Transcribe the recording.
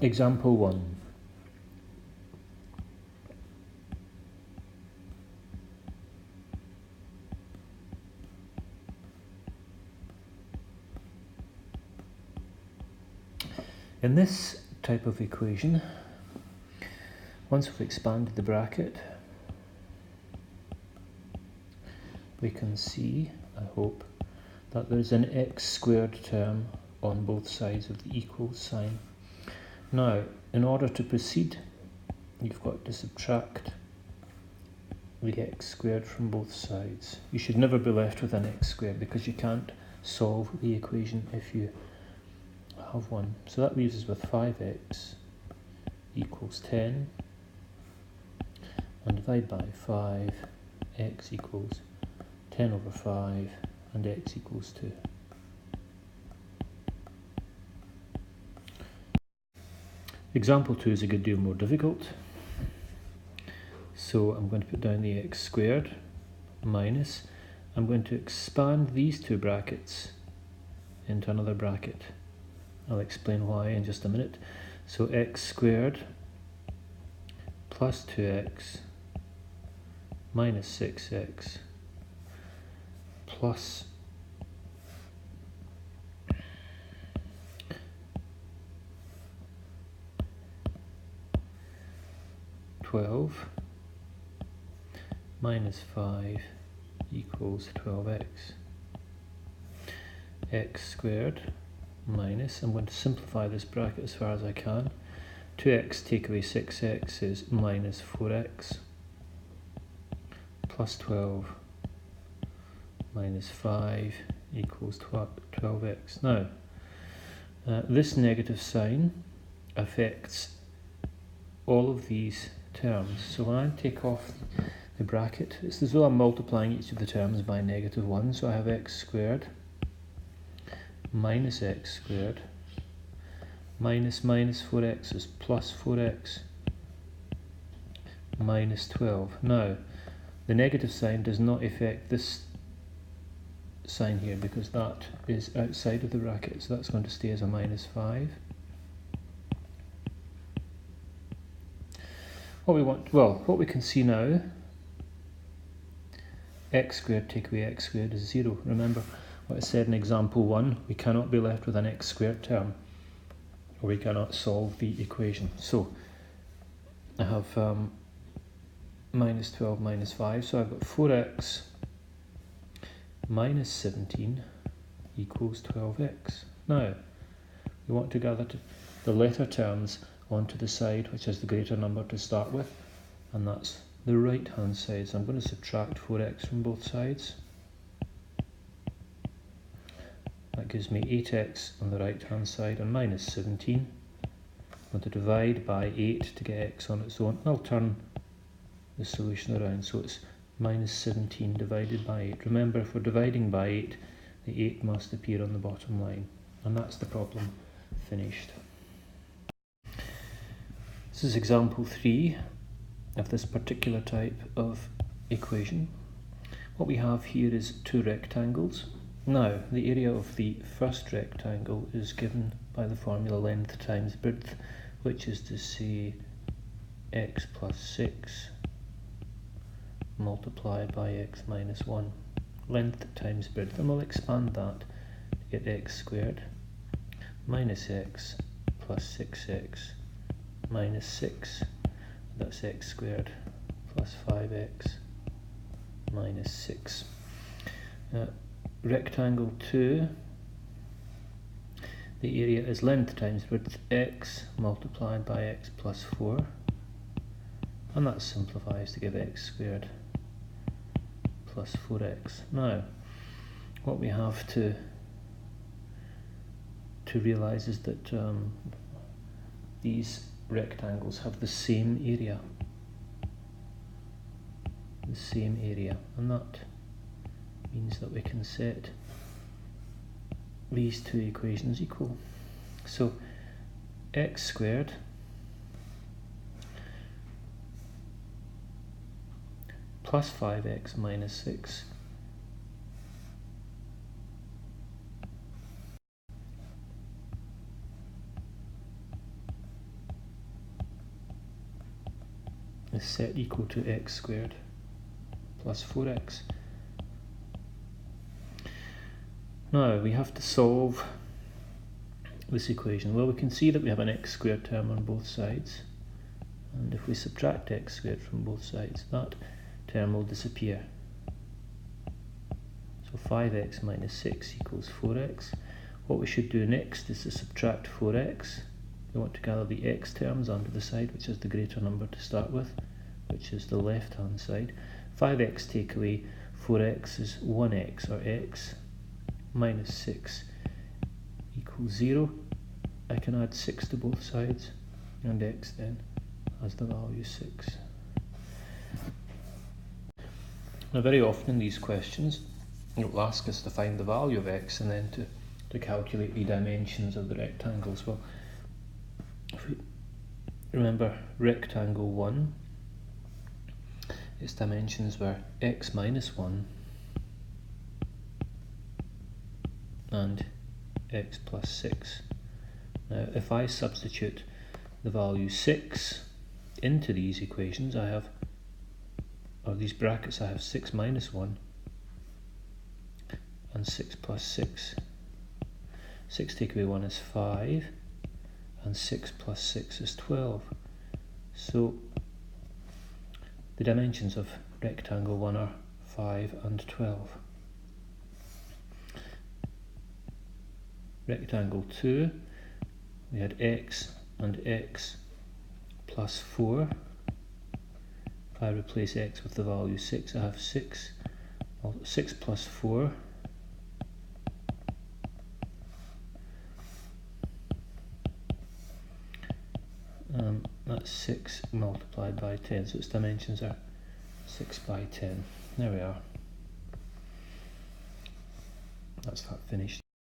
Example 1. In this type of equation, once we've expanded the bracket, we can see, I hope, that there's an x squared term on both sides of the equals sign. Now, in order to proceed, you've got to subtract the x squared from both sides. You should never be left with an x squared because you can't solve the equation if you have one. So that leaves us with 5x equals 10, and divide by 5, x equals 10 over 5, and x equals 2. Example 2 is a good deal more difficult. So I'm going to put down the x squared minus, I'm going to expand these two brackets into another bracket. I'll explain why in just a minute. So x squared plus 2x minus 6x plus 12 minus 5 equals 12x. X squared minus, I'm going to simplify this bracket as far as I can. 2x take away 6x is minus 4x plus 12 minus 5 equals 12x. Now, this negative sign affects all of these terms. So when I take off the bracket, it's as though I'm multiplying each of the terms by -1. So I have x squared minus x squared minus 4x is plus 4x minus 12. Now, the negative sign does not affect this sign here because that is outside of the bracket, so that's going to stay as a -5. What we can see now, x squared take away x squared is 0. Remember what I said in example 1, we cannot be left with an x squared term, or we cannot solve the equation. So I have minus 12 minus 5, so I've got 4x minus 17 equals 12x. Now, we want to gather the letter terms onto the side which has the greater number to start with, and that's the right hand side. So I'm going to subtract 4x from both sides. That gives me 8x on the right hand side and minus 17. I'm going to divide by 8 to get x on its own. I'll turn the solution around so it's minus 17 divided by 8. Remember, if we're dividing by 8, the 8 must appear on the bottom line. And that's the problem finished. This is example 3 of this particular type of equation. What we have here is two rectangles. Now, the area of the first rectangle is given by the formula length times breadth, which is to say x plus 6 multiplied by x minus 1. Length times breadth, and we'll expand that to get x squared minus x plus 6x minus 6. That's x squared plus 5x minus 6. Rectangle 2, the area is length times breadth, x multiplied by x plus 4, and that simplifies to give x squared plus 4x. Now, what we have to realise is that these rectangles have the same area, and that means that we can set these two equations equal. So x squared plus 5x minus 6 is set equal to x squared plus 4x. Now we have to solve this equation. Well, we can see that we have an x squared term on both sides, and if we subtract x squared from both sides, that term will disappear. So 5x minus 6 equals 4x. What we should do next is to subtract 4x. We want to gather the x terms under the side, which is the greater number to start with, which is the left hand side. 5x take away 4x is 1x, or x minus 6 equals 0. I can add 6 to both sides, and x then has the value 6. Now very often in these questions it will ask us to find the value of x and then to calculate the dimensions of the rectangles. Well, if we remember rectangle 1, its dimensions were x minus 1 and x plus 6. Now if I substitute the value 6 into these equations, I have, or these brackets, I have 6 minus 1 and 6 plus 6. 6 take away 1 is 5, and 6 plus 6 is 12. So the dimensions of rectangle 1 are 5 and 12. Rectangle 2, we had x and x plus 4. If I replace x with the value 6, I have 6. Well, 6 plus 4 that's 6 multiplied by 10, so its dimensions are 6 by 10. There we are. That's that finished.